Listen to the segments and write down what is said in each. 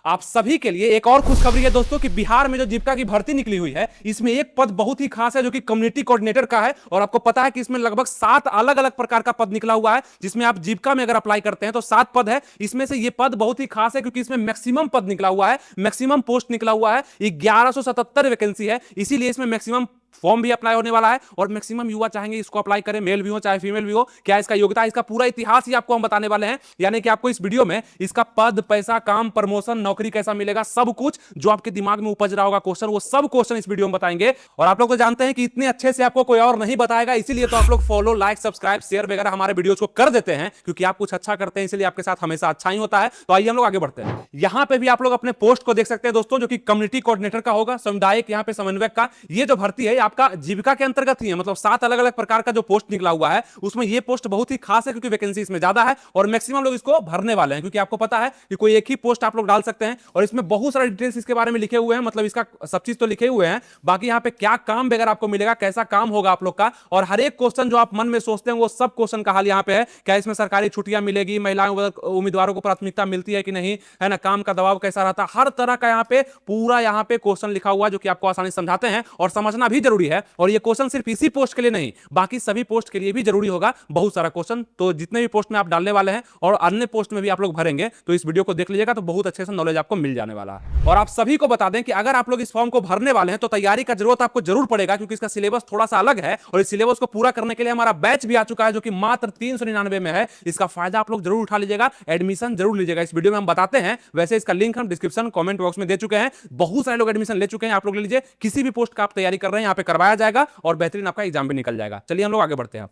आप सभी के लिए एक और खुशखबरी है दोस्तों कि बिहार में जो जीविका की भर्ती निकली हुई है, इसमें एक पद बहुत ही खास है जो कि कम्युनिटी कोऑर्डिनेटर का है। और आपको पता है कि इसमें लगभग 7 अलग अलग प्रकार का पद निकला हुआ है, जिसमें आप जीविका में अगर अप्लाई करते हैं तो 7 पद है। इसमें से ये पद बहुत ही खास है क्योंकि इसमें मैक्सिमम पद निकला हुआ है, मैक्सिमम पोस्ट निकला हुआ है। 1177 वैकेंसी है, इसीलिए इसमें मैक्सिमम फॉर्म भी अप्लाई होने वाला है और मैक्सिमम युवा चाहेंगे इसको अप्लाई करें, मेल भी हो चाहे फीमेल भी हो। क्या इसका योग्यता, इसका पूरा इतिहास ही आपको हम बताने वाले हैं। यानी कि आपको इस वीडियो में इसका पद, पैसा, काम, प्रमोशन, नौकरी कैसा मिलेगा, सब कुछ जो आपके दिमाग में उपज रहा होगा क्वेश्चन, वो सब क्वेश्चन इस वीडियो में बताएंगे। और आप लोग तो जानते हैं कि इतने अच्छे से आपको कोई और नहीं बताएगा, इसीलिए तो आप लोग फॉलो, लाइक, सब्सक्राइब, शेयर वगैरह हमारे वीडियोस को कर देते हैं, क्योंकि आप कुछ अच्छा करते हैं, इसलिए आपके साथ हमेशा अच्छा ही होता है। तो आइए हम लोग आगे बढ़ते हैं। यहां पे भी आप लोग अपने पोस्ट को देख सकते हैं दोस्तों, जो कि कम्युनिटी कोऑर्डिनेटर का होगा, सामुदायिक यहाँ पे समन्वयक का। ये जो भर्ती है आपका जीविका के अंतर्गत ही है, मतलब 7 अलग अलग प्रकार का जो पोस्ट निकला हुआ है, उसमें ये पोस्ट बहुत ही खास है क्योंकि वैकेंसी इसमें ज्यादा है और मैक्सिमम लोग इसको भरने वाले हैं। क्योंकि आपको पता है कि कोई एक ही पोस्ट आप लोग डाल सकते हैं और इसमें बहुत सारे डिटेल्स इसके बारे में लिखे हुए हैं, मतलब इसका सब चीज तो लिखे हुए हैं। बाकी यहाँ पे क्या काम वगैरह आपको मिलेगा, कैसा काम होगा आप लोग का, और हर एक क्वेश्चन जो आप मन में सोचते हैं वो सब क्वेश्चन का हल यहाँ पे है। क्या इसमें सरकारी छुट्टियां मिलेगी, महिलाओं उम्मीदवारों को प्राथमिकता मिलती है कि नहीं, है ना, काम का दबाव कैसा रहता है, हर तरह का यहाँ पे पूरा यहाँ पे क्वेश्चन लिखा हुआ है, जो कि आपको आसानी समझाते हैं और समझना भी जरूरी है। और ये क्वेश्चन सिर्फ इसी पोस्ट के लिए नहीं, बाकी सभी पोस्ट के लिए भी जरूरी होगा, बहुत सारा क्वेश्चन। तो जितने भी पोस्ट में आप डालने वाले हैं और अन्य पोस्ट में भी आप लोग भरेंगे, तो इस वीडियो को देख लीजिएगा, तो बहुत अच्छे से नॉलेज आपको मिल जाने वाला है। और आप सभी को बता दें कि अगर आप लोग इस फॉर्म को भरने वाले हैं तो तैयारी का जरूरत आपको जरूर पड़ेगा, क्योंकि इसका सिलेबस थोड़ा सा अलग है और इस सिलेबस को पूरा करने के लिए हमारा बैच भी आ चुका है, जो कि मात्र 399 में है। इसका फायदा आप लोग जरूर उठा लीजिएगा, एडमिशन जरूर लीजिएगा। इस वीडियो में हम बताते हैं, वैसे इसका लिंक हम डिस्क्रिप्शन कमेंट बॉक्स में दे चुके हैं। बहुत सारे लोग एडमिशन ले चुके हैं, आप लोग ले लीजिए। किसी भी पोस्ट का आप तैयारी कर रहे हैं, यहाँ पे करवाया जाएगा और बेहतरीन आपका एग्जाम भी निकल जाएगा। चलिए हम लोग आगे बढ़ते हैं।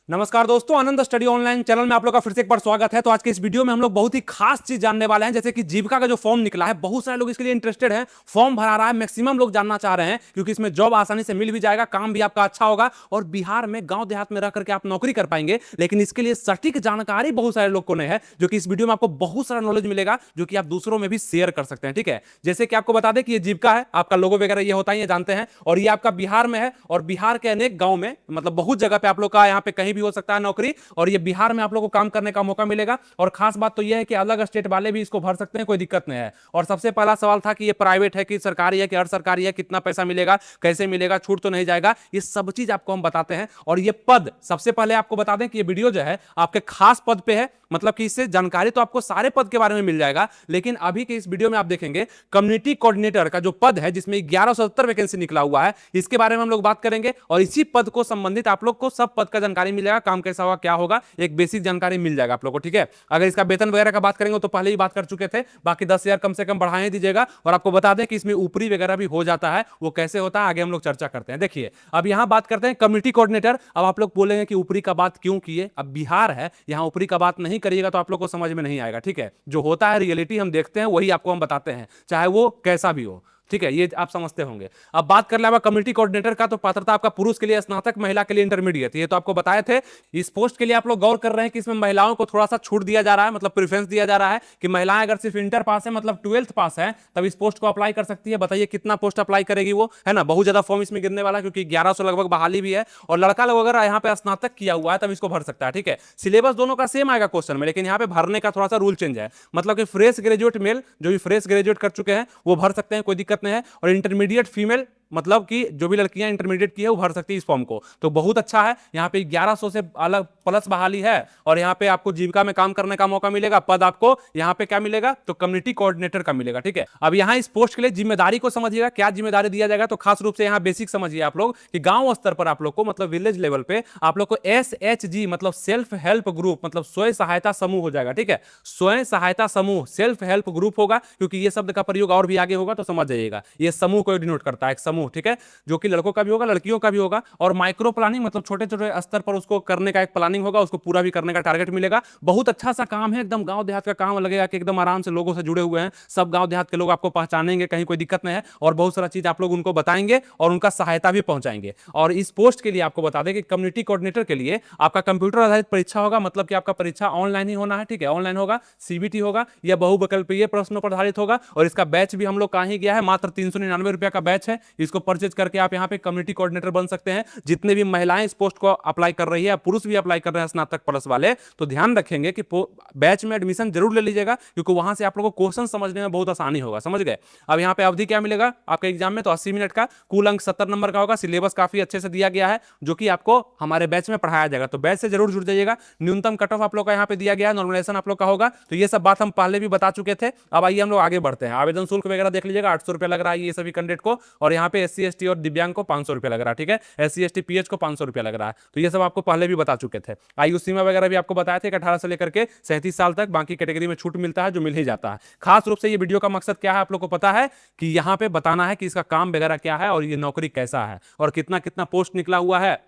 नमस्कार दोस्तों, आनंद स्टडी ऑनलाइन चैनल में आप लोग का फिर से एक बार स्वागत है। तो आज के इस वीडियो में हम लोग बहुत ही खास चीज जानने वाले हैं, जैसे कि जीविका का जो फॉर्म निकला है, बहुत सारे लोग इसके लिए इंटरेस्टेड हैं, फॉर्म भरा रहा है, मैक्सिमम लोग जानना चाह रहे हैं, क्योंकि इसमें जॉब आसानी से मिल भी जाएगा, काम भी आपका अच्छा होगा और बिहार में गांव देहात में रह करके आप नौकरी कर पाएंगे। लेकिन इसके लिए सटीक जानकारी बहुत सारे लोग को नहीं है, जो कि इस वीडियो में आपको बहुत सारा नॉलेज मिलेगा, जो कि आप दूसरों में भी शेयर कर सकते हैं। ठीक है, जैसे कि आपको बता दें कि ये जीविका है, आपका लोगो वगैरह ये होता है, ये जानते हैं, और ये आपका बिहार में है और बिहार के अनेक गांव में, मतलब बहुत जगह पे आप लोग का यहाँ पे कहीं भी हो सकता है नौकरी, और ये बिहार में आप लोगों को काम करने का मौका मिलेगा। और खास बात तो ये है कि अलग स्टेट वाले भी इसको भर सकते हैं, कोई दिक्कत नहीं है। और सबसे पहला सवाल था कि ये प्राइवेट है कि सरकारी है कि अर्ध सरकारी है, कितना पैसा मिलेगा, कैसे मिलेगा, छूट तो नहीं जाएगा, ये सब चीज आपको हम बताते हैं। और ये पद, सबसे पहले आपको बता दें कि ये वीडियो जो है आपके खास पद पे है, मतलब कि इससे जानकारी तो आपको सारे पद के बारे में मिल जाएगा, लेकिन अभी के इस वीडियो में आप देखेंगे कम्युनिटी कोऑर्डिनेटर का जो पद है, जिसमें 1170 वैकेंसी निकला हुआ है, इसके बारे में हम लोग बात करेंगे। और इसी पद को संबंधित आप लोग को सब पद का जानकारी मिलेगा, काम कैसा होगा, क्या होगा, एक बेसिक जानकारी मिल जाएगा आप लोग को। ठीक है, अगर इसका वेतन वगैरह का बात करेंगे तो पहले ही बात कर चुके थे, बाकी 10,000 कम से कम बढ़ाए दीजिएगा। और आपको बता दें कि इसमें ऊपरी वगैरह भी हो जाता है, वो कैसे होता है आगे हम लोग चर्चा करते हैं। देखिए, अब यहां बात करते हैं कम्युनिटी कोऑर्डिनेटर। अब आप लोग बोलेंगे कि ऊपरी का बात क्यों किए, अब बिहार है, यहां ऊपरी का बात नहीं करिएगा तो आप लोग को समझ में नहीं आएगा। ठीक है, जो होता है रियलिटी हम देखते हैं, वही आपको हम बताते हैं, चाहे वो कैसा भी हो। ठीक है, ये आप समझते होंगे। अब बात कर ले कम्युनिटी कोऑर्डिनेटर का, तो पात्रता आपका पुरुष के लिए स्नातक, महिला के लिए इंटरमीडिएट, ये तो आपको बताए थे। इस पोस्ट के लिए आप लोग गौर कर रहे हैं कि इसमें महिलाओं को थोड़ा सा छूट दिया जा रहा है, मतलब प्रेफरेंस दिया जा रहा है कि महिलाएं अगर सिर्फ इंटर पास है, मतलब 12th पास है, तब इस पोस्ट को अप्लाई कर सकती है। बताइए कितना पोस्ट अप्लाई करेगी वो, है ना, बहुत ज्यादा फॉर्म इसमें गिरने वाला है, क्योंकि 1100 लगभग बहाली भी है। और लड़का लोग अगर यहाँ पे स्नातक किया हुआ है तब इसको भर सकता है। ठीक है, सिलेबस दोनों का सेम आएगा क्वेश्चन में, लेकिन यहाँ पे भरने का थोड़ा सा रूल चेंज है, मतलब कि फ्रेश ग्रेजुएट मेल जो भी फ्रेश ग्रेजुएट कर चुके हैं वो भर सकते हैं, कोई दिक्कत नहीं है। और इंटरमीडिएट फीमेल, मतलब कि जो भी लड़कियां इंटरमीडिएट की है वो भर सकती है इस फॉर्म को, तो बहुत अच्छा है। यहाँ पे 1100 से अलग प्लस बहाली है और यहाँ पे आपको जीविका में काम करने का मौका मिलेगा। पद आपको यहाँ पे क्या मिलेगा, तो कम्युनिटी कोऑर्डिनेटर का मिलेगा। ठीक है, अब यहाँ इस पोस्ट के लिए जिम्मेदारी को समझिएगा, क्या जिम्मेदारी दिया जाएगा, तो खास रूप से यहाँ बेसिक समझिए आप लोग कि गांव स्तर पर आप लोग को, मतलब विलेज लेवल पे आप लोग को SHG मतलब सेल्फ हेल्प ग्रुप, मतलब स्वयं सहायता समूह हो जाएगा। ठीक है, स्वयं सहायता समूह, सेल्फ हेल्प ग्रुप होगा, क्योंकि ये शब्द का प्रयोग और भी आगे होगा तो समझ जाइएगा। ये समूह को डिनोट करता है, एक समूह। ठीक है, जो कि लड़कों का भी होगा, लड़कियों का भी होगा। और माइक्रो प्लानिंग मतलब छोटे छोटे स्तर पर उसको करने का एक प्लानिंग होगा, उसको पूरा भी करने का टारगेट मिलेगा। बहुत अच्छा सा काम है, एकदम गांव देहात का काम लगेगा कि एकदम आराम से लोगों से जुड़े हुए हैं, सब गांव देहात के लोग आपको पहचानेंगे, कहीं कोई दिक्कत नहीं है। और बहुत सारा चीज आप लोग उनको बताएंगे और उनका सहायता भी पहुंचाएंगे। और इस पोस्ट के लिए आपको बता दें कि कम्युनिटी कोऑर्डिनेटर के लिए आपका कंप्यूटर आधारित परीक्षा होगा, मतलब कि आपका परीक्षा ऑनलाइन ही होना है। ठीक है, ऑनलाइन होगा, CBT होगा या बहुविकल्पीय प्रश्नों पर आधारित होगा। और इसका बैच भी हम लोग कहाँ ही गया है, मात्र 399 रुपया का बैच है। इसको परचेज करके आप यहाँ पे कम्युनिटी कोऑर्डिनेटर बन सकते हैं। जितने भी महिलाएं इस पोस्ट को अप्लाई कर रही है, पुरुष भी अप्लाई कर रहे हैं स्नातक प्लस वाले, तो ध्यान रखेंगे कि बैच में एडमिशन जरूर ले लीजिएगा, क्योंकि वहां से आप लोगों को क्वेश्चन समझने में बहुत आसानी होगा। समझ गए? अब यहाँ पे अवधि क्या मिलेगा आपके एग्जाम में, तो 80 मिनट का, कुल अंक 70 नंबर का होगा। सिलेबस काफी अच्छे से दिया गया है जो कि आपको हमारे बैच में पढ़ाया जाएगा, तो बैच से जरूर जुड़ जाइएगा। न्यूनतम कट ऑफ आप लोग का यहाँ पे दिया गया है, नॉर्मलाइजेशन आप लोग का होगा। तो ये सब बात हम पहले भी बता चुके थे। अब आइए हम लोग आगे बढ़ते हैं। आवेदन शुल्क वगैरह देख लीजिएगा, 800 रुपया लग रहा है ये सभी कैंडिडेट को, और यहाँ पे SC ST और दिव्यांग को 500 रुपया लग रहा है। ठीक है, SC ST PH को 500 रुपया लग रहा है। तो ये सब आपको पहले भी बता चुके थे। आयु सीमा वगैरह भी आपको बताए थे कि 18 से लेकर के 37 साल तक, बाकी कैटेगरी में छूट मिलता है जो मिल ही जाता है। खास रूप से ये वीडियो का मकसद क्या है आप लोग को पता है कि यहाँ पे बताना है कि इसका काम वगैरह क्या है और ये नौकरी कैसा है और कितना कितना पोस्ट निकला हुआ है,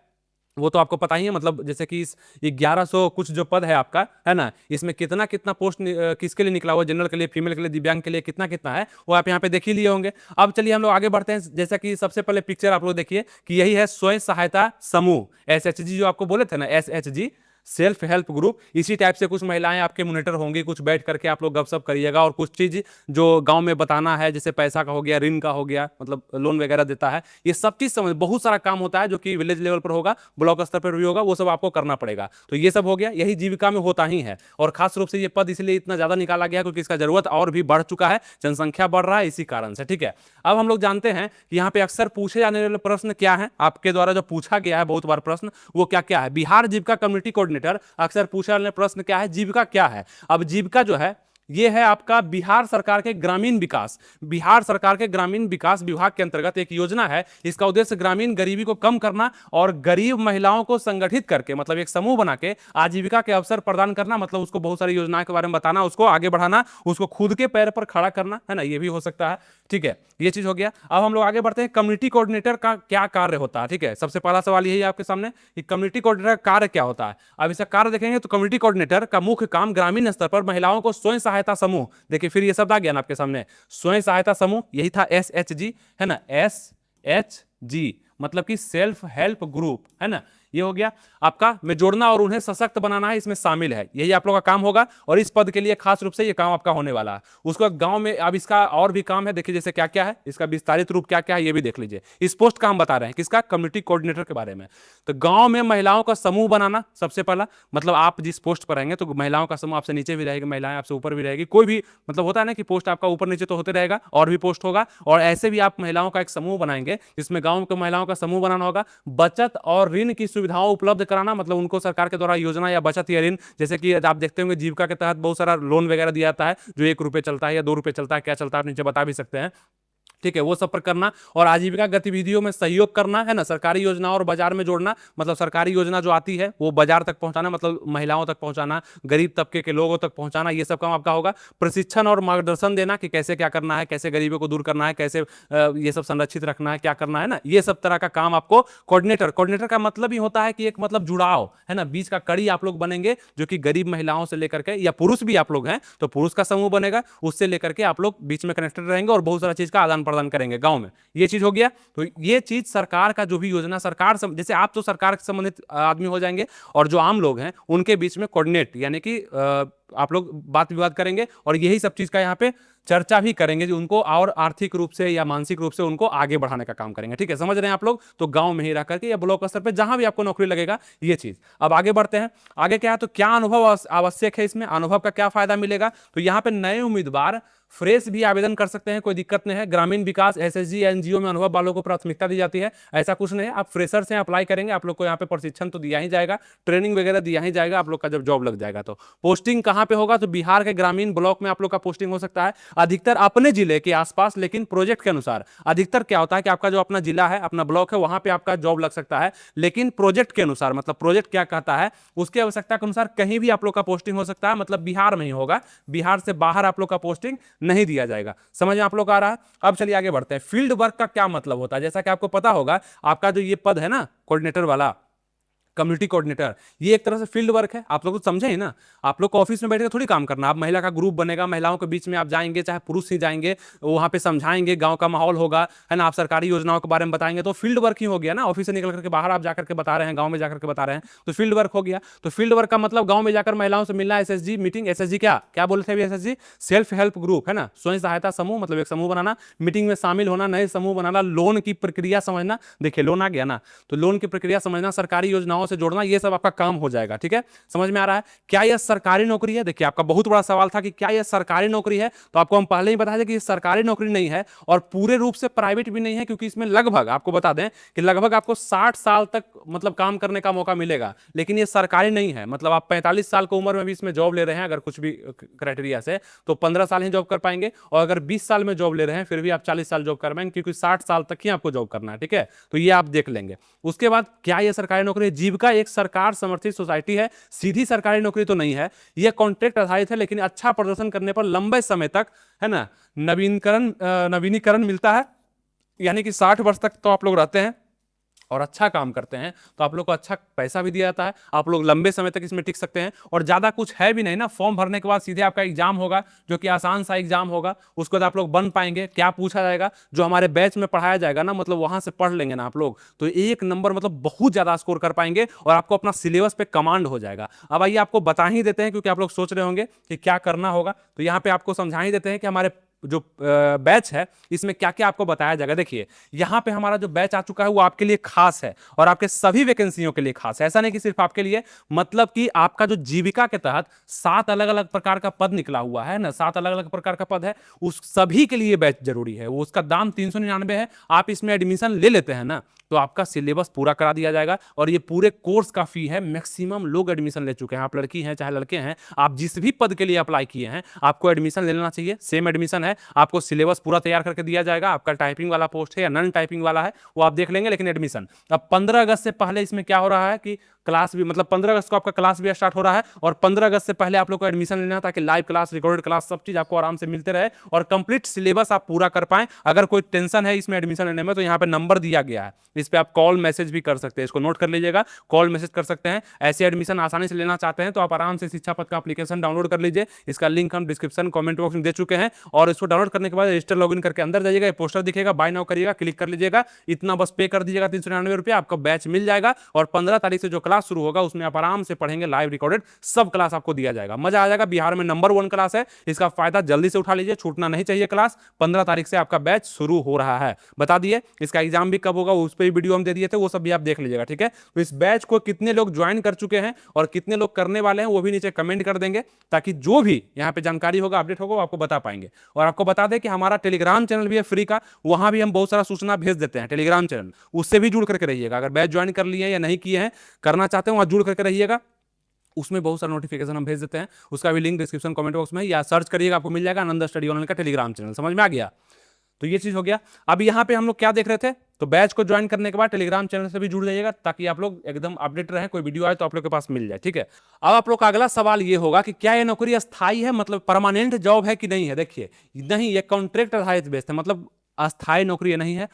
वो तो आपको पता ही है। मतलब जैसे कि इस 1100 कुछ जो पद है आपका, है ना, इसमें कितना कितना पोस्ट किसके लिए निकला हुआ, जनरल के लिए, फीमेल के लिए, दिव्यांग के लिए कितना कितना है, वो आप यहाँ पे देख ही लिए होंगे। अब चलिए हम लोग आगे बढ़ते हैं। जैसा कि सबसे पहले पिक्चर आप लोग देखिए कि यही है स्वयं सहायता समूह, SHG जो आपको बोले थे ना, SHG सेल्फ हेल्प ग्रुप। इसी टाइप से कुछ महिलाएं आपके मॉनिटर होंगी, कुछ बैठ करके आप लोग गपशप करिएगा और कुछ चीज जो गांव में बताना है, जैसे पैसा का हो गया, ऋण का हो गया, मतलब लोन वगैरह देता है, ये सब चीज समझ, बहुत सारा काम होता है जो कि विलेज लेवल पर होगा, ब्लॉक स्तर पर भी होगा, वो सब आपको करना पड़ेगा। तो ये सब हो गया, यही जीविका में होता ही है। और खास रूप से ये पद इसलिए इतना ज्यादा निकाला गया क्योंकि इसका जरूरत और भी बढ़ चुका है, जनसंख्या बढ़ रहा है इसी कारण से। ठीक है, अब हम लोग जानते हैं कि यहाँ पे अक्सर पूछे जाने वाले प्रश्न क्या है, आपके द्वारा जो पूछा गया है बहुत बार प्रश्न, वो क्या क्या है। बिहार जीविका कम्युनिटी कोऑर्डिनेटर, अक्सर पूछा जाने वाला प्रश्न क्या है, जीविका क्या है। अब जीविका जो है ये है आपका बिहार सरकार के ग्रामीण विकास, बिहार सरकार के ग्रामीण विकास विभाग के अंतर्गत एक योजना है। इसका उद्देश्य ग्रामीण गरीबी को कम करना और गरीब महिलाओं को संगठित करके, मतलब एक समूह बना के आजीविका के अवसर प्रदान करना, मतलब उसको बहुत सारी योजनाओं के बारे में बताना, उसको आगे बढ़ाना, उसको खुद के पैर पर खड़ा करना, है ना, ये भी हो सकता है। ठीक है, ये चीज हो गया। अब हम लोग आगे बढ़ते हैं, कम्युनिटी कोऑर्डिनेटर का क्या कार्य होता है। ठीक है, सबसे पहला सवाल यही है आपके सामने कि कम्युनिटी कोऑर्डिनेटर का कार्य क्या होता है। अब इसका कार्य देखेंगे तो कम्युनिटी कोऑर्डिनेटर का मुख्य काम ग्रामीण स्तर पर महिलाओं को स्वयं सहायता समूह, देखिए फिर ये शब्द आ गया ना आपके सामने, स्वयं सहायता समूह, यही था SHG, है ना, SHG मतलब कि सेल्फ हेल्प ग्रुप, है ना, ये हो गया आपका, में जोड़ना और उन्हें सशक्त बनाना है, इसमें शामिल है, यही आप लोग का काम होगा। और इस पद के लिए खास रूप से ये काम आपका होने वाला है। उसको गांव में, अब इसका और भी काम है, देखिए जैसे क्या क्या है, इसका विस्तारित रूप क्या क्या है ये भी देख लीजिए। इस पोस्ट का हम बता रहे हैं किसका, कम्युनिटी कोऑर्डिनेटर के बारे में। तो गांव में महिलाओं का समूह बनाना सबसे पहला, मतलब आप जिस पोस्ट पर रहेंगे तो महिलाओं का समूह आपसे नीचे भी रहेगी, महिलाएं आपसे ऊपर भी रहेगी, कोई भी, मतलब होता है ना कि पोस्ट आपका ऊपर नीचे तो होते रहेगा, और भी पोस्ट होगा, और ऐसे भी आप महिलाओं का एक समूह बनाएंगे जिसमें गांव के महिलाओं का समूह बनाना होगा। बचत और ऋण की सुविधाओं उपलब्ध कराना, मतलब उनको सरकार के द्वारा योजना या बचत या ऋण, जैसे कि आप देखते होंगे जीविका के तहत बहुत सारा लोन वगैरह दिया जाता है, जो 1 रुपए चलता है या 2 रुपए चलता है, क्या चलता है आप नीचे बता भी सकते हैं। ठीक है, वो सब पर करना, और आजीविका गतिविधियों में सहयोग करना, है ना, सरकारी योजना और बाजार में जोड़ना, मतलब सरकारी योजना जो आती है वो बाजार तक पहुंचाना, मतलब महिलाओं तक पहुंचाना, गरीब तबके के लोगों तक पहुंचाना, ये सब काम आपका होगा। प्रशिक्षण और मार्गदर्शन देना कि कैसे क्या करना है, कैसे गरीबों को दूर करना है, कैसे ये सब संरक्षित रखना है, क्या करना है ना, ये सब तरह का काम आपको कोऑर्डिनेटर का मतलब ही होता है कि एक मतलब जुड़ाव, है ना, बीच का कड़ी आप लोग बनेंगे, जो कि गरीब महिलाओं से लेकर के, या पुरुष भी आप लोग हैं तो पुरुष का समूह बनेगा, उससे लेकर के आप लोग बीच में कनेक्टेड रहेंगे और बहुत सारा चीज का आदान प्रदान करेंगे गांव में। ये चीज हो गया। तो ये चीज सरकार का जो भी योजना, सरकार जैसे आप तो सरकार से संबंधित आदमी हो जाएंगे, और जो आम लोग हैं उनके बीच में कोऑर्डिनेट, यानी कि आप लोग बात विवाद करेंगे, और यही सब चीज का यहाँ पे चर्चा भी करेंगे, जो उनको और आर्थिक रूप से या मानसिक रूप से उनको आगे बढ़ाने का काम करेंगे। ठीक है, समझ रहे हैं आप लोग। तो गांव में ही रह करके या ब्लॉक स्तर पे जहां भी आपको नौकरी लगेगा, ये चीज। अब आगे बढ़ते हैं, आगे क्या है, तो क्या अनुभव आवश्यक है इसमें, अनुभव का क्या फायदा मिलेगा। तो यहाँ पे नए उम्मीदवार फ्रेश भी आवेदन कर सकते हैं, कोई दिक्कत नहीं है। ग्रामीण विकास SHG NGO में अनुभव वालों को प्राथमिकता दी जाती है, ऐसा कुछ नहीं है। आप फ्रेशर से अप्लाई करेंगे, आप लोग को यहाँ पे प्रशिक्षण तो दिया ही जाएगा, ट्रेनिंग वगैरह दिया ही जाएगा, आप लोग का जब जॉब लग जाएगा। तो पोस्टिंग कहाँ पे होगा, तो बिहार के ग्रामीण ब्लॉक में आप लोग का पोस्टिंग हो सकता है, अधिकतर अपने जिले के आसपास, लेकिन प्रोजेक्ट के अनुसार। अधिकतर क्या होता है कि आपका जो अपना जिला है, अपना ब्लॉक है, वहां पे आपका जॉब लग सकता है, लेकिन प्रोजेक्ट के अनुसार, मतलब प्रोजेक्ट क्या कहता है उसकी आवश्यकता के अनुसार कहीं भी आप लोग का पोस्टिंग हो सकता है, मतलब बिहार में ही होगा, बिहार से बाहर आप लोग का पोस्टिंग नहीं दिया जाएगा। समझ में आप लोग आ रहा है। अब चलिए आगे बढ़ते हैं। फील्ड वर्क का क्या मतलब होता है, जैसा कि आपको पता होगा, आपका जो ये पद है ना कोऑर्डिनेटर वाला, कम्युनिटी कोऑर्डिनेटर, ये एक तरह से फील्ड वर्क है। आप लोग तो समझे ही ना, आप लोग को ऑफिस में बैठ के थोड़ी काम करना, आप महिला का ग्रुप बनेगा, महिलाओं के बीच में आप जाएंगे, चाहे पुरुष ही जाएंगे, वहां पे समझाएंगे, गांव का माहौल होगा, है ना, आप सरकारी योजनाओं के बारे में बताएंगे, तो फील्ड वर्क ही हो गया ना। ऑफिस से निकल करके बाहर आप जाकर के बता रहे हैं, गांव में जाकर के बता रहे हैं, तो फील्ड वर्क हो गया। तो फील्ड वर्क का मतलब गांव में जाकर महिलाओं से मिलना, एसएसजी मीटिंग, एसएसजी क्या क्या बोलते हैं एसएसजी, सेल्फ हेल्प ग्रुप, है ना, स्वयं सहायता समूह, मतलब एक समूह बनाना, मीटिंग में शामिल होना, नए समूह बनाना, लोन की प्रक्रिया समझना, देखिए लोन आ गया ना, तो लोन की प्रक्रिया समझना, सरकारी योजनाओं से जोड़ना, ये सब आपका काम हो जाएगा। ठीक है, समझ में आ रहा है? क्या यह सरकारी नौकरी है? देखिए आपका बहुत बड़ा सवाल था कि क्या यह सरकारी नौकरी है, तो आपको हम पहले ही बता दें कि सरकारी नौकरी नहीं है और पूरे रूप से प्राइवेट भी नहीं है, क्योंकि इसमें लगभग आपको बता दें कि लगभग आपको 60 साल तक मतलब काम करने का मौका मिलेगा, लेकिन ये सरकारी नहीं है। मतलब आप 45 साल की उम्र में भी इसमें जॉब ले रहे हैं अगर कुछ भी क्राइटेरिया से, तो 15 साल ही जॉब कर पाएंगे, और अगर 20 साल में जॉब ले रहे हैं फिर भी आप 40 साल जॉब कर पाएंगे, क्योंकि 60 साल तक ही आपको जॉब करना है। ठीक है, तो ये आप देख लेंगे। उसके बाद क्या यह सरकारी नौकरी है? जीविका एक सरकार समर्थित सोसाइटी है, सीधी सरकारी नौकरी तो नहीं है, यह कॉन्ट्रैक्ट आधारित है, लेकिन अच्छा प्रदर्शन करने पर लंबे समय तक, है ना, नवीनीकरण मिलता है, यानी कि 60 वर्ष तक तो आप लोग रहते हैं और अच्छा काम करते हैं तो आप लोग को अच्छा पैसा भी दिया जाता है, आप लोग लंबे समय तक इसमें टिक सकते हैं, और ज्यादा कुछ है भी नहीं ना। फॉर्म भरने के बाद सीधे आपका एग्जाम होगा, जो कि आसान सा एग्जाम होगा, उसके बाद आप लोग बन पाएंगे। क्या पूछा जाएगा? जो हमारे बैच में पढ़ाया जाएगा ना, मतलब वहां से पढ़ लेंगे ना आप लोग, तो 1 नंबर मतलब बहुत ज्यादा स्कोर कर पाएंगे और आपको अपना सिलेबस पे कमांड हो जाएगा। अब आइए आपको बता ही देते हैं, क्योंकि आप लोग सोच रहे होंगे कि क्या करना होगा, तो यहाँ पे आपको समझा ही देते हैं कि हमारे जो बैच है इसमें क्या क्या आपको बताया जाएगा। देखिए यहां पे हमारा जो बैच आ चुका है वो आपके लिए खास है और आपके सभी वैकेंसियों के लिए खास है, ऐसा नहीं कि सिर्फ आपके लिए। मतलब कि आपका जो जीविका के तहत 7 अलग अलग प्रकार का पद निकला हुआ है ना, 7 अलग अलग प्रकार का पद है, उस सभी के लिए बैच जरूरी है। वो उसका दाम 399 है। आप इसमें एडमिशन ले लेते हैं ना, तो आपका सिलेबस पूरा करा दिया जाएगा, और ये पूरे कोर्स का फी है। मैक्सिमम लोग एडमिशन ले चुके हैं, आप लड़की हैं चाहे लड़के हैं, आप जिस भी पद के लिए अप्लाई किए हैं आपको एडमिशन ले लेना चाहिए। सेम एडमिशन है, आपको सिलेबस पूरा तैयार करके दिया जाएगा। आपका टाइपिंग वाला पोस्ट है या नॉन टाइपिंग वाला है वो आप देख लेंगे, लेकिन एडमिशन अब 15 अगस्त से पहले इसमें क्या हो रहा है कि क्लास भी, मतलब 15 अगस्त को आपका क्लास भी स्टार्ट हो रहा है, और 15 अगस्त से पहले आप लोग को एडमिशन लेना है, ताकि लाइव क्लास, रिकॉर्डेड क्लास, सब चीज आपको आराम से मिलते रहे और कंप्लीट सिलेबस आप पूरा कर पाएं। अगर कोई टेंशन है इसमें एडमिशन लेने में, तो यहाँ पे नंबर दिया गया है, इस पे आप कॉल मैसेज भी कर सकते हैं, इसको नोट कर लीजिएगा, कॉल मैसेज कर सकते हैं। ऐसे एडमिशन आसानी से लेना चाहते हैं तो आप आराम से शिक्षा पथ का एप्लीकेशन डाउनलोड कर लीजिए, इसका लिंक हम डिस्क्रिप्शन कमेंट बॉक्स में दे चुके हैं, और इसको डाउनलोड करने के बाद रजिस्टर लॉगिन करके अंदर जाइएगा, पोस्टर दिखेगा, बाय नाउ करिएगा, क्लिक कर लीजिएगा, इतना बस पे कर दीजिएगा 399 रुपया, आपका बैच मिल जाएगा। और 15 तारीख से जो क्लास शुरू होगा उसमें आप आराम से पढ़ेंगे, लाइव रिकॉर्डेड सब क्लास आपको दिया जाएगा, मजा आ जाएगा। बिहार में नंबर 1 क्लास है, इसका फायदा जल्दी से उठा लीजिए, छूटना नहीं चाहिए क्लास। 15 तारीख से आपका बैच शुरू हो रहा है, बता दिए। इसका एग्जाम भी कब होगा उस पर वीडियो हम दे दिए थे, वो सब भी आप देख लीजिएगा। ठीक है, तो इस बैच को कितने लोग ज्वाइन कर चुके हैं और कितने लोग करने वाले हैं वो भी नीचे कमेंट कर देंगे, ताकि जो भी यहाँ पे जानकारी होगा, अपडेट होगा, वो आपको बता पाएंगे। और आपको बता दें कि हमारा टेलीग्राम चैनल भी है फ्री का, वहां भी हम बहुत सारा सूचना भेज देते हैं। टेलीग्राम चैनल, उससे भी जुड़ करके रहिएगा। अगर बैच ज्वाइन कर लिए हैं या नहीं किए हैं, करना चाहते हैं, वहां जुड़ करके रहिएगा, उसमें बहुत सारा नोटिफिकेशन हम भेज देते हैं। उसका भी लिंक डिस्क्रिप्शन कमेंट बॉक्स में, या सर्च करिएगा आपको मिल जाएगा, आनंद स्टडी ऑनलाइन का टेलीग्राम चैनल। समझ में आ गया? तो ये चीज हो गया। अब यहाँ पे हम लोग क्या देख रहे थे, तो बैच को ज्वाइन करने के बाद टेलीग्राम चैनल से भी जुड़ जाइएगा, ताकि आप लोग एकदम अपडेट रहें, कोई वीडियो आए तो आप लोग के पास मिल जाए। ठीक है, अब आप लोग का अगला सवाल ये होगा कि क्या ये नौकरी अस्थाई है, मतलब परमानेंट जॉब है कि नहीं है। देखिए नहीं, ये कॉन्ट्रैक्ट आधारित बेस्ड है, मतलब अस्थाई नौकरी ये नहीं है,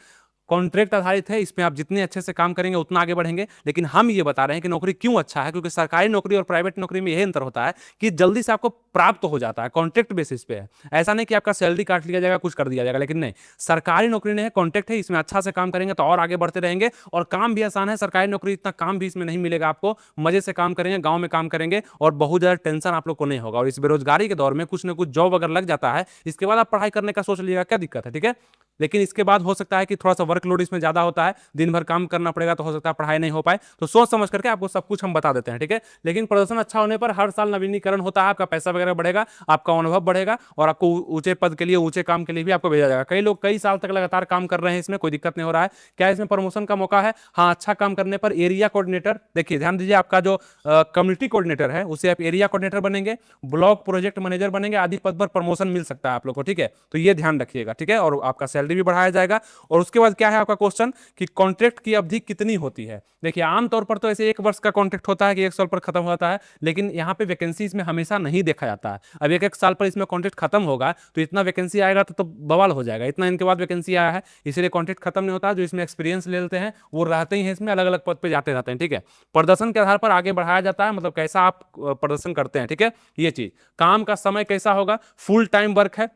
कॉन्ट्रैक्ट आधारित है। इसमें आप जितने अच्छे से काम करेंगे उतना आगे बढ़ेंगे। लेकिन हम ये बता रहे हैं कि नौकरी क्यों अच्छा है, क्योंकि सरकारी नौकरी और प्राइवेट नौकरी में यही अंतर होता है कि जल्दी से आपको प्राप्त हो जाता है, कॉन्ट्रैक्ट बेसिस पे है। ऐसा नहीं कि आपका सैलरी काट लिया जाएगा, कुछ कर दिया जाएगा, लेकिन नहीं, सरकारी नौकरी नहीं है, कॉन्ट्रैक्ट है, इसमें अच्छा से काम करेंगे तो और आगे बढ़ते रहेंगे, और काम भी आसान है। सरकारी नौकरी इतना काम भी इसमें नहीं मिलेगा आपको, मजे से काम करेंगे, गाँव में काम करेंगे, और बहुत ज़्यादा टेंशन आप लोग को नहीं होगा। और इस बेरोजगारी के दौर में कुछ ना कुछ जॉब अगर लग जाता है, इसके बाद आप पढ़ाई करने का सोच लीजिएगा, क्या दिक्कत है। ठीक है, लेकिन इसके बाद हो सकता है कि थोड़ा सा वर्कलोड इसमें ज्यादा होता है, दिन भर काम करना पड़ेगा, तो हो सकता है पढ़ाई नहीं हो पाए। तो सोच समझ करके आपको सब कुछ हम बता देते हैं। ठीक है, लेकिन प्रदर्शन अच्छा होने पर हर साल नवीनीकरण होता है, आपका पैसा वगैरह बढ़ेगा, आपका अनुभव बढ़ेगा, और आपको ऊंचे पद के लिए, ऊंचे काम के लिए भी आपको भेजा जाएगा। कई लोग कई साल तक लगातार काम कर रहे हैं, इसमें कोई दिक्कत नहीं हो रहा है। क्या इसमें प्रमोशन का मौका है? हाँ, अच्छा काम करने पर एरिया कोऑर्डिनेटर, देखिए ध्यान दीजिए, आपका जो कम्युनिटी कोऑर्डिनेटर है उसे आप एरिया कोऑर्डिनेटर बनेंगे, ब्लॉक प्रोजेक्ट मैनेजर बनेंगे, आदि पद पर प्रमोशन मिल सकता है आप लोग को। ठीक है, तो ये ध्यान रखिएगा। ठीक है, और आपका सैलरी भी बढ़ाया जाएगा। और उसके बाद क्या है आपका क्वेश्चन कि कॉन्ट्रैक्ट की अवधि कितनी होती है। देखिए आमतौर पर तो ऐसे 1 वर्ष का कॉन्ट्रैक्ट होता है कि 1 साल पर खत्म होता है, लेकिन यहाँ पे वैकेंसी इसमें हमेशा नहीं देखा जाता है। अब एक एक साल पर इसमें कॉन्ट्रैक्ट खत्म होगा तो इतना वैकेंसी आएगा तो बवाल हो जाएगा। इतना इनके बाद वैकेंसी आया है, इसीलिए कॉन्ट्रैक्ट खत्म नहीं होता। जो इसमें एक्सपीरियंस ले लेते हैं वो रहते ही हैं, इसमें अलग अलग पद पे जाते रहते हैं। ठीक है, प्रदर्शन के आधार पर आगे बढ़ाया जाता है, मतलब कैसा आप प्रदर्शन करते हैं। ठीक है, ये चीज। काम का समय कैसा होगा, फुल टाइम वर्क है।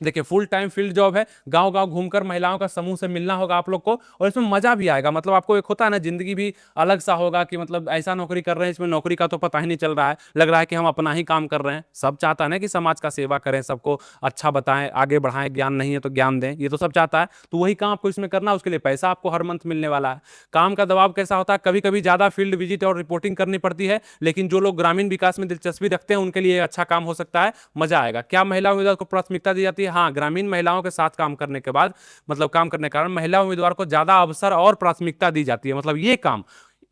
देखिए, फुल टाइम फील्ड जॉब है, गांव गांव घूमकर महिलाओं का समूह से मिलना होगा आप लोग को, और इसमें मजा भी आएगा। मतलब आपको एक होता है ना, जिंदगी भी अलग सा होगा कि मतलब ऐसा नौकरी कर रहे हैं, इसमें नौकरी का तो पता ही नहीं चल रहा है, लग रहा है कि हम अपना ही काम कर रहे हैं। सब चाहता है ना कि समाज का सेवा करें, सबको अच्छा बताएं, आगे बढ़ाएं, ज्ञान नहीं है तो ज्ञान दें, ये तो सब चाहता है। तो वही काम आपको इसमें करना है, उसके लिए पैसा आपको हर मंथ मिलने वाला है। काम का दबाव कैसा होता है, कभी कभी ज्यादा फील्ड विजिट और रिपोर्टिंग करनी पड़ती है, लेकिन जो लोग ग्रामीण विकास में दिलचस्पी रखते हैं उनके लिए अच्छा काम हो सकता है, मजा आएगा। क्या महिला उम्मीदवार को प्राथमिकता दी जाती है? हाँ, ग्रामीण महिलाओं के साथ काम करने के बाद, मतलब काम करने के कारण महिला उम्मीदवार को ज्यादा अवसर और प्राथमिकता दी जाती है। मतलब ये काम,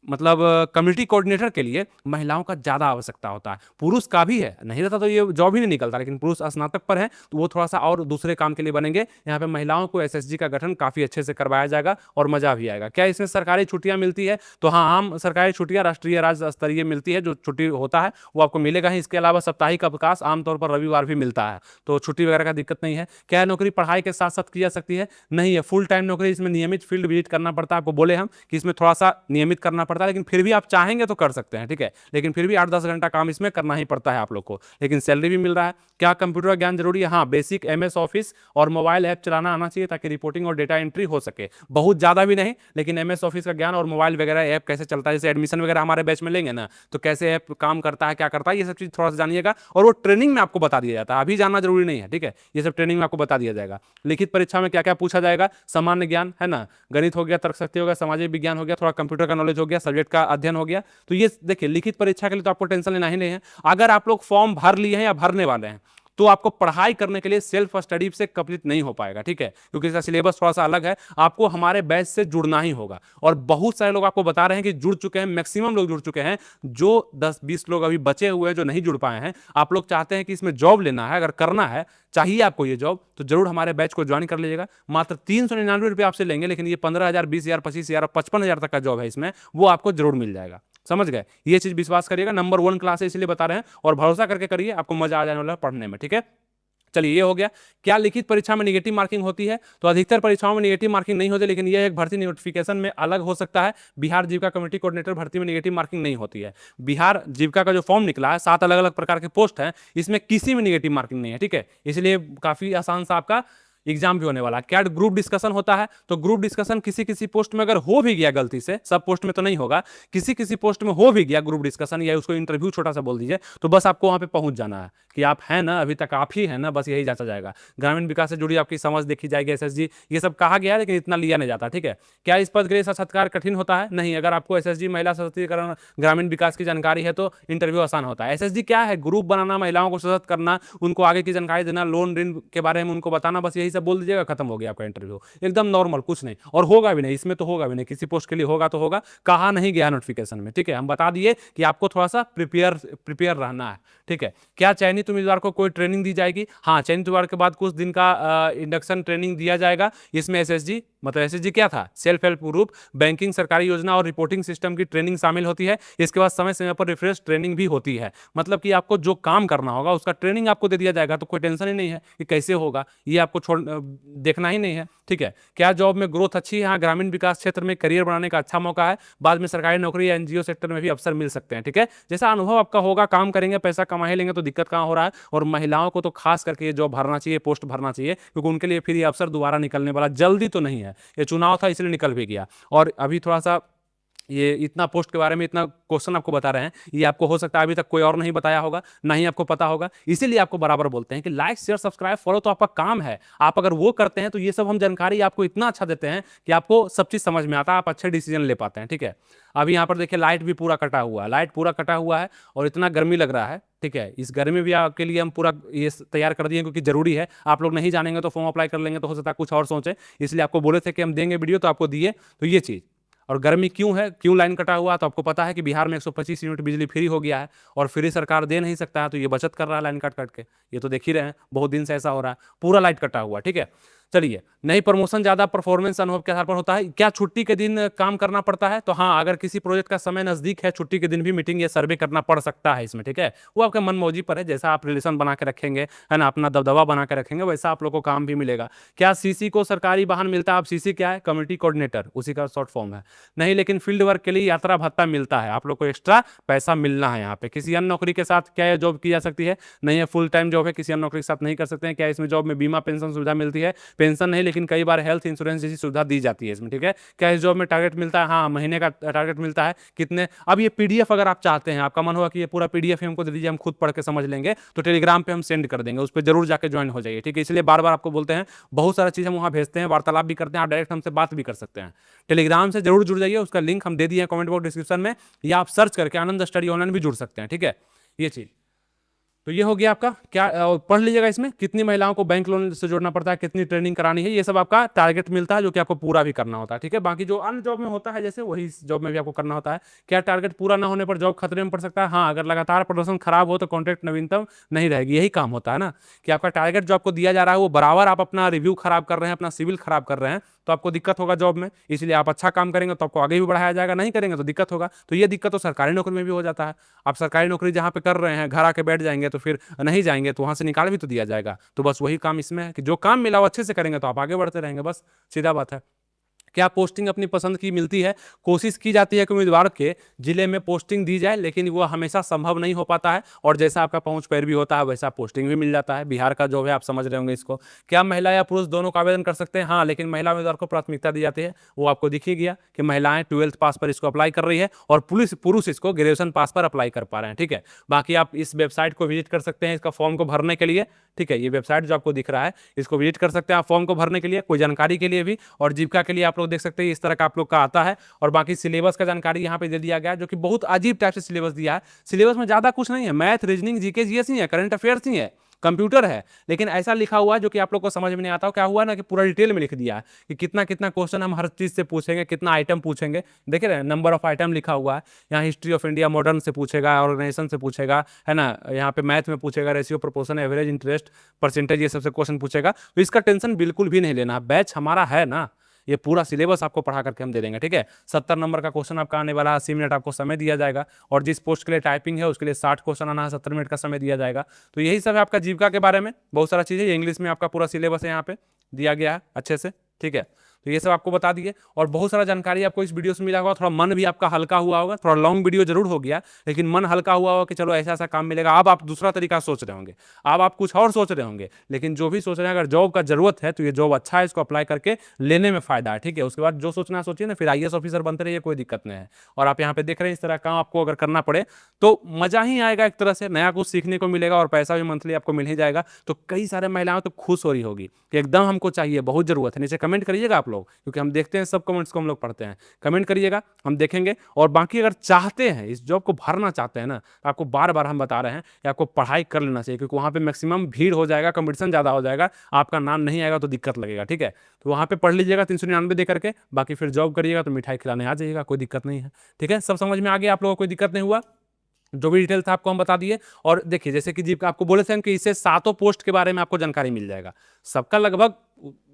मतलब कम्युनिटी कोऑर्डिनेटर के लिए महिलाओं का ज्यादा आवश्यकता होता है। पुरुष का भी है, नहीं रहता तो ये जॉब ही नहीं निकलता, लेकिन पुरुष स्नातक पर है तो वो थोड़ा सा और दूसरे काम के लिए बनेंगे। यहाँ पे महिलाओं को एसएसजी का गठन काफी अच्छे से करवाया जाएगा और मजा भी आएगा। क्या इसमें सरकारी छुट्टियां मिलती है? तो हाँ, आम सरकारी छुट्टियां राष्ट्रीय राज्य स्तरीय मिलती है, जो छुट्टी होता है वो आपको मिलेगा ही। इसके अलावा साप्ताहिक अवकाश आमतौर पर रविवार भी मिलता है, तो छुट्टी वगैरह का दिक्कत नहीं है। क्या नौकरी पढ़ाई के साथ साथ की जा सकती है? नहीं है, फुल टाइम नौकरी। इसमें नियमित फील्ड विजिट करना पड़ता है, आपको बोले हम कि इसमें थोड़ा सा नियमित करना पड़ता है, लेकिन फिर भी आप चाहेंगे तो कर सकते हैं। ठीक है, लेकिन फिर भी 8-10 घंटा काम इसमें करना ही पड़ता है आप लोग को, लेकिन सैलरी भी मिल रहा है। क्या कंप्यूटर का ज्ञान जरूरी है? हाँ, बेसिक एमएस ऑफिस और मोबाइल ऐप चलाना आना चाहिए, ताकि रिपोर्टिंग और डेटा एंट्री हो सके। बहुत ज्यादा भी नहीं, लेकिन एमएस ऑफिस का ज्ञान और मोबाइल वगैरह ऐप कैसे चलता है, जैसे एडमिशन वगैरह हमारे बैच में लेंगे ना, तो कैसे ऐप काम करता है, क्या करता है, ये सब चीज थोड़ा सा जानिएगा, और वो ट्रेनिंग में आपको बता दिया जाता है, अभी जानना जरूरी नहीं है। ठीक है, ये सब ट्रेनिंग में आपको बता दिया जाएगा। लिखित परीक्षा में क्या क्या पूछा जाएगा? सामान्य ज्ञान है ना, गणित हो गया, तर्कशक्ति हो गया, सामाजिक विज्ञान हो गया, थोड़ा कंप्यूटर का नॉलेज हो गया, सब्जेक्ट का अध्ययन हो गया। तो ये देखिए, लिखित परीक्षा के लिए तो आपको टेंशन लेना ही नहीं है। अगर आप लोग फॉर्म भर लिए हैं या भरने वाले हैं तो आपको पढ़ाई करने के लिए सेल्फ स्टडी से कंप्लीट नहीं हो पाएगा। ठीक है, क्योंकि इसका सिलेबस थोड़ा सा अलग है, आपको हमारे बैच से जुड़ना ही होगा। और बहुत सारे लोग आपको बता रहे हैं कि जुड़ चुके हैं, मैक्सिमम लोग जुड़ चुके हैं। जो 10-20 लोग अभी बचे हुए हैं जो नहीं जुड़ पाए हैं, आप लोग चाहते हैं कि इसमें जॉब लेना है, अगर करना है, चाहिए आपको ये जॉब, तो जरूर हमारे बैच को ज्वाइन कर लीजिएगा। मात्र 399 रुपये आपसे लेंगे, लेकिन ये 15,000, 20,000, 25,000 और 55,000 तक का जॉब है इसमें, वो आपको जरूर मिल जाएगा। समझ गए? ये चीज विश्वास करिएगा, नंबर 1 क्लास है इसलिए बता रहे हैं, और भरोसा करके करिए, आपको मजा आ जाने वाला है पढ़ने में। ठीक है, चलिए ये हो गया। क्या लिखित परीक्षा में नेगेटिव मार्किंग होती है? तो अधिकतर परीक्षाओं में नेगेटिव मार्किंग नहीं होती, लेकिन यह एक भर्ती नोटिफिकेशन में अलग हो सकता है। बिहार जीविका कम्युनिटी कोऑर्डिनेटर भर्ती में नेगेटिव मार्किंग नहीं होती है। बिहार जीविका का जो फॉर्म निकला है, 7 अलग अलग प्रकार के पोस्ट हैं, इसमें किसी में नेगेटिव मार्किंग नहीं है। ठीक है, इसलिए काफी आसान सा आपका एग्जाम भी होने वाला। क्या ग्रुप डिस्कशन होता है? तो ग्रुप डिस्कशन किसी किसी पोस्ट में अगर हो भी गया गलती से, सब पोस्ट में तो नहीं होगा, किसी किसी पोस्ट में हो भी गया ग्रुप डिस्कशन, या उसको इंटरव्यू छोटा सा बोल दीजिए, तो बस आपको वहां पे पहुंच जाना है कि आप हैं ना, अभी तक आप ही हैं ना, बस यही जांचा जाएगा। ग्रामीण विकास से जुड़ी आपकी समझ देखी जाएगी, एसएसजी, ये सब कहा गया है, लेकिन इतना लिया नहीं जाता। ठीक है, क्या इस पद के लिए साक्षात्कार कठिन होता है? नहीं, अगर आपको एसएसजी महिला सशक्तिकरण ग्रामीण विकास की जानकारी है तो इंटरव्यू आसान होता है। एसएसजी क्या है? ग्रुप बनाना, महिलाओं को सशक्त करना, उनको आगे की जानकारी देना, लोन ऋण के बारे में उनको बताना, बस यही सब बोल दीजिएगा, खत्म हो गया आपका इंटरव्यू। एकदम नॉर्मल, कुछ नहीं, और होगा भी नहीं इसमें, तो होगा भी नहीं, किसी पोस्ट के लिए होगा तो होगा, कहा नहीं गया नोटिफिकेशन में। ठीक है, हम बता दिए कि आपको थोड़ा सा प्रिपेयर रहना है। ठीक है, क्या चयनित उम्मीदवार को कोई ट्रेनिंग दी जाएगी? हाँ, चयनित उम्मीदवार के बाद कुछ दिन का इंडक्शन ट्रेनिंग दिया जाएगा। इसमें एसएसजी, मतलब एसएसजी क्या था? सेल्फ हेल्प ग्रुप, बैंकिंग, सरकारी योजना और रिपोर्टिंग सिस्टम की ट्रेनिंग शामिल होती है। इसके बाद समय समय पर रिफ्रेश ट्रेनिंग भी होती है, मतलब कि आपको जो काम करना होगा उसका ट्रेनिंग आपको दे दिया जाएगा, तो कोई टेंशन ही नहीं है कि कैसे होगा, ये आपको देखना ही नहीं है। ठीक है, क्या जॉब में ग्रोथ अच्छी है? हाँ, ग्रामीण विकास क्षेत्र में करियर बनाने का अच्छा मौका है, बाद में सरकारी नौकरी या एनजीओ सेक्टर में भी अवसर मिल सकते हैं। ठीक है, जैसा अनुभव आपका होगा, काम करेंगे, पैसा कमा ही लेंगे, तो दिक्कत कहाँ हो रहा है। और महिलाओं को तो खास करके ये जॉब भरना चाहिए, पोस्ट भरना चाहिए, क्योंकि उनके लिए फिर ये अवसर दोबारा निकलने वाला जल्दी तो नहीं है। ये चुनाव था इसलिए निकल भी गया, और अभी थोड़ा सा ये इतना पोस्ट के बारे में इतना क्वेश्चन आपको बता रहे हैं, ये आपको हो सकता है अभी तक कोई और नहीं बताया होगा, ना ही आपको पता होगा, इसीलिए आपको बराबर बोलते हैं कि लाइक शेयर सब्सक्राइब फॉलो तो आपका काम है। आप अगर वो करते हैं तो ये सब हम जानकारी आपको इतना अच्छा देते हैं कि आपको सब चीज़ समझ में आता है, आप अच्छे डिसीजन ले पाते हैं। ठीक है, अभी यहाँ पर देखिए लाइट भी पूरा कटा हुआ है, लाइट पूरा कटा हुआ है और इतना गर्मी लग रहा है। ठीक है, इस गर्मी भी आपके लिए हम पूरा ये तैयार कर दिए, क्योंकि जरूरी है। आप लोग नहीं जानेंगे तो फॉर्म अप्लाई कर लेंगे तो हो सकता है कुछ और सोचें, इसलिए आपको बोले थे कि हम देंगे वीडियो, तो आपको दिए। तो ये चीज़, और गर्मी क्यों है, क्यों लाइन कटा हुआ, तो आपको पता है कि बिहार में 125 यूनिट बिजली फ्री हो गया है, और फ्री सरकार दे नहीं सकता है, तो ये बचत कर रहा है लाइन काट काट के। ये तो देख ही रहे हैं, बहुत दिन से ऐसा हो रहा है, पूरा लाइट कटा हुआ। ठीक है, चलिए, नहीं प्रमोशन ज़्यादा परफॉर्मेंस अनुभव के आधार पर होता है। क्या छुट्टी के दिन काम करना पड़ता है? तो हाँ, अगर किसी प्रोजेक्ट का समय नज़दीक है, छुट्टी के दिन भी मीटिंग या सर्वे करना पड़ सकता है इसमें, ठीक है? वो आपके मनमौजी पर है, जैसा आप रिलेशन बना के रखेंगे, है ना? अपना दबदबा बना के रखेंगे, वैसा आप लोग को काम भी मिलेगा। क्या सीसी को सरकारी वाहन मिलता है? अब सीसी क्या है? कम्युनिटी कोऑर्डिनेटर, उसी का शॉर्ट फॉर्म है। नहीं, लेकिन फील्ड वर्क के लिए यात्रा भत्ता मिलता है। आप लोग को एक्स्ट्रा पैसा मिलना है यहाँ पे। किसी अन्य नौकरी के साथ क्या ये जॉब की जा सकती है? नहीं है, फुल टाइम जॉब है, किसी अन्य नौकरी के साथ नहीं कर सकते हैं। क्या इसमें जॉब में बीमा पेंशन सुविधा मिलती है? पेंशन नहीं, लेकिन कई बार हेल्थ इंश्योरेंस जैसी सुविधा दी जाती है इसमें, ठीक है? क्या इस जॉब में टारगेट मिलता है? हाँ, महीने का टारगेट मिलता है। कितने? अब ये पीडीएफ अगर आप चाहते हैं, आपका मन होगा कि ये पूरा पीडीएफ हमको दे दीजिए, हम खुद पढ़ के समझ लेंगे, तो टेलीग्राम पे हम सेंड कर देंगे, उस पर जरूर जाकर ज्वाइन हो जाइए, ठीक है? इसलिए बार बार आपको बोलते हैं, बहुत सारा चीज़ हम वहाँ भेजते हैं, वार्तालाप भी करते हैं, आप डायरेक्ट हमसे बात भी कर सकते हैं। टेलीग्राम से जरूर जुड़ जाइए, उसका लिंक हम दे दिए हैं कमेंट बॉक्स डिस्क्रिप्शन में, या आप सर्च करके आनंद स्टडी ऑनलाइन भी जुड़ सकते हैं, ठीक है? ये चीज़ तो ये हो गया आपका। क्या पढ़ लीजिएगा इसमें कितनी महिलाओं को बैंक लोन से जोड़ना पड़ता है, कितनी ट्रेनिंग करानी है, ये सब आपका टारगेट मिलता है, जो कि आपको पूरा भी करना होता है, ठीक है? बाकी जो अन्य जॉब में होता है जैसे, वही इस जॉब में भी आपको करना होता है। क्या टारगेट पूरा ना होने पर जॉब खतरे में पड़ सकता है? हाँ, अगर लगातार प्रदर्शन खराब हो तो कॉन्ट्रैक्ट नवीनतम नहीं रहेगी। यही काम होता है ना, कि आपका टारगेट जो आपको दिया जा रहा है वो बराबर आप अपना रिव्यू खराब कर रहे हैं, अपना सिविल खराब कर रहे हैं, तो आपको दिक्कत होगा जॉब में। इसलिए आप अच्छा काम करेंगे तो आपको आगे भी बढ़ाया जाएगा, नहीं करेंगे तो दिक्कत होगा। तो ये दिक्कत तो सरकारी नौकरी में भी हो जाता है। आप सरकारी नौकरी जहाँ पे कर रहे हैं, घर आके बैठ जाएंगे तो फिर नहीं जाएंगे तो वहाँ से निकाल भी तो दिया जाएगा। तो बस वही काम इसमें है कि जो काम मिला वो अच्छे से करेंगे तो आप आगे बढ़ते रहेंगे, बस सीधा बात है। क्या पोस्टिंग अपनी पसंद की मिलती है? कोशिश की जाती है कि उम्मीदवार के जिले में पोस्टिंग दी जाए, लेकिन वो हमेशा संभव नहीं हो पाता है, और जैसा आपका पहुंच पैर भी होता है वैसा पोस्टिंग भी मिल जाता है। बिहार का जॉब है, आप समझ रहे होंगे इसको। क्या महिला या पुरुष दोनों का आवेदन कर सकते हैं? हाँ, लेकिन महिला उम्मीदवार को प्राथमिकता दी जाती है। वो आपको दिख ही गया कि महिलाएं 12th पास पर इसको अप्लाई कर रही है, और पुरुष इसको ग्रेजुएशन पास पर अप्लाई कर पा रहे हैं, ठीक है? बाकी आप इस वेबसाइट को विजिट कर सकते हैं इसका फॉर्म को भरने के लिए, ठीक है? ये वेबसाइट जो आपको दिख रहा है, इसको विजिट कर सकते हैं आप फॉर्म को भरने के लिए, कोई जानकारी के लिए भी, और जीविका के लिए आप लोग देख सकते हैं इस तरह का आप लोग का आता है। और बाकी सिलेबस का जानकारी यहाँ पे दे दिया गया है, जो कि बहुत अजीब टाइप से सिलेबस दिया है। सिलेबस में ज्यादा कुछ नहीं है, मैथ, रीजनिंग, जीके, जीएस ही है, करंट अफेयर्स ही है, कंप्यूटर है, लेकिन ऐसा लिखा हुआ है जो कि आप लोग को समझ में नहीं आता हो। क्या हुआ ना कि पूरा डिटेल में लिख दिया है कि कितना कितना क्वेश्चन हम हर चीज से पूछेंगे, कितना आइटम पूछेंगे। देखे रहे, नंबर ऑफ आइटम लिखा हुआ है। यहाँ हिस्ट्री ऑफ इंडिया मॉडर्न से पूछेगा, ऑर्गेनाइजेशन से पूछेगा, है ना? यहाँ पे मैथ में पूछेगा, ratio, proportion, average, interest, percentage, ये सबसे क्वेश्चन पूछेगा। तो इसका टेंशन बिल्कुल भी नहीं लेना, बैच हमारा है ना, ये पूरा सिलेबस आपको पढ़ा करके हम दे देंगे, ठीक है? 70 नंबर का क्वेश्चन आपका आने वाला है, 80 मिनट आपको समय दिया जाएगा, और जिस पोस्ट के लिए टाइपिंग है उसके लिए 60 क्वेश्चन आना है, 70 मिनट का समय दिया जाएगा। तो यही सब है आपका जीविका के बारे में। बहुत सारा चीज़ है, इंग्लिश में आपका पूरा सिलेबस है यहाँ पे दिया गया है अच्छे से, ठीक है? तो ये सब आपको बता दिए, और बहुत सारा जानकारी आपको इस वीडियो से मिला होगा। थोड़ा मन भी आपका हल्का हुआ होगा, थोड़ा लॉन्ग वीडियो जरूर हो गया, लेकिन मन हल्का हुआ होगा कि चलो ऐसा ऐसा काम मिलेगा। अब आप दूसरा तरीका सोच रहे होंगे, अब आप कुछ और सोच रहे होंगे, लेकिन जो भी सोच रहे हैं, अगर जॉब का जरूरत है तो ये जॉब अच्छा है, इसको अप्लाई करके लेने में फायदा है, ठीक है? उसके बाद जो सोचना सोचिए ना, फिर आईएएस ऑफिसर बनते रहिए, कोई दिक्कत नहीं है। और आप यहाँ पे देख रहे हैं इस तरह काम आपको अगर करना पड़े तो मजा ही आएगा, एक तरह से नया कुछ सीखने को मिलेगा, और पैसा भी मंथली आपको मिल ही जाएगा। तो कई सारे महिलाएं तो खुश हो रही होगी कि एकदम हमको चाहिए, बहुत जरूरत है। नीचे कमेंट करिएगा आप लोग, क्योंकि हम देखते हैं सब कमेंट्स को हम लोग पढ़ते हैं। कमेंट करिएगा, हम देखेंगे। और बाकी अगर चाहते हैं, इस जॉब को भरना चाहते हैं ना, तो आपको बार बार हम बता रहे हैं कि आपको पढ़ाई कर लेना चाहिए, क्योंकि वहाँ पे मैक्सिमम भीड़ हो जाएगा, कंपटीशन ज़्यादा हो जाएगा, आपका नाम नहीं आएगा तो दिक्कत लगेगा, ठीक है? तो वहाँ पे पढ़ लीजिएगा 399 दे करके, बाकी फिर जॉब करिएगा तो मिठाई खिलाने आ जाइएगा, कोई दिक्कत नहीं है, ठीक है? सब समझ में आ गया आप लोगों को? कोई दिक्कत नहीं हुआ? जो भी डिटेल था आपको हम बता दिए। और देखिए, जैसे कि जी आपको बोले थे हम कि इससे 7 पोस्ट के बारे में आपको जानकारी मिल जाएगा। सबका लगभग,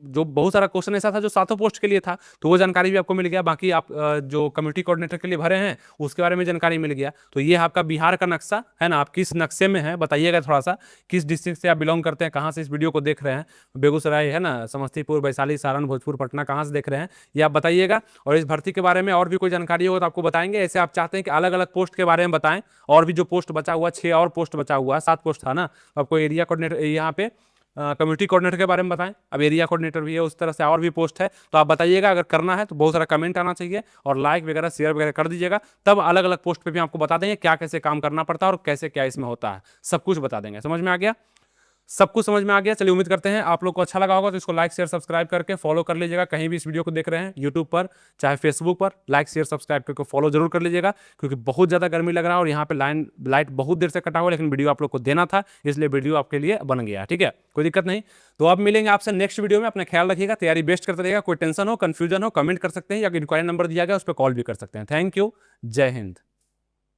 जो बहुत सारा क्वेश्चन ऐसा था जो 7 पोस्ट के लिए था, तो वो जानकारी भी आपको मिल गया। बाकी आप जो कम्युनिटी कोऑर्डिनेटर के लिए भरे हैं उसके बारे में जानकारी मिल गया। तो ये आपका बिहार का नक्शा है ना, आप किस नक्शे में हैं बताइएगा थोड़ा सा, किस डिस्ट्रिक्ट से आप बिलोंग करते हैं, कहाँ से इस वीडियो को देख रहे हैं, बेगूसराय है ना, समस्तीपुर, वैशाली, सारण, भोजपुर, पटना, कहाँ से देख रहे हैं, ये आप बताइएगा। और इस भर्ती के बारे में और भी कोई जानकारी होगा तो आपको बताएंगे। ऐसे आप चाहते हैं कि अलग अलग पोस्ट के बारे में बताएं, और भी जो पोस्ट बचा हुआ, 6 और पोस्ट बचा हुआ है, 7 पोस्ट था ना, आपको एरिया कोऑर्डिनेटर, यहाँ पे कम्युनिटी कोऑर्डिनेटर के बारे में बताएं। अब एरिया कोऑर्डिनेटर भी है, उस तरह से और भी पोस्ट है, तो आप बताइएगा। अगर करना है तो बहुत सारा कमेंट आना चाहिए, और लाइक वगैरह शेयर वगैरह कर दीजिएगा, तब अलग अलग पोस्ट पे भी आपको बता देंगे क्या कैसे काम करना पड़ता है और कैसे क्या इसमें होता है, सब कुछ बता देंगे। समझ में आ गया? सब कुछ समझ में आ गया। चलिए, उम्मीद करते हैं आप लोग को अच्छा लगा होगा, तो इसको लाइक शेयर सब्सक्राइब करके फॉलो कर लीजिएगा। कहीं भी इस वीडियो को देख रहे हैं, यूट्यूब पर चाहे फेसबुक पर, लाइक शेयर सब्सक्राइब करके फॉलो जरूर कर लीजिएगा, क्योंकि बहुत ज़्यादा गर्मी लग रहा है, और यहाँ पे लाइट बहुत देर से कटा हुआ, लेकिन वीडियो आप लोग को देना था, इसलिए वीडियो आपके लिए बन गया, ठीक है? कोई दिक्कत नहीं। तो अब मिलेंगे आपसे नेक्स्ट वीडियो में। अपना ख्याल रखिएगा, तैयारी बेस्ट करते रहिएगा। कोई टेंशन हो, कंफ्यूजन हो, कमेंट कर सकते हैं, या इंक्वायरी नंबर दिया गया उस पर कॉल भी कर सकते हैं। थैंक यू, जय हिंद।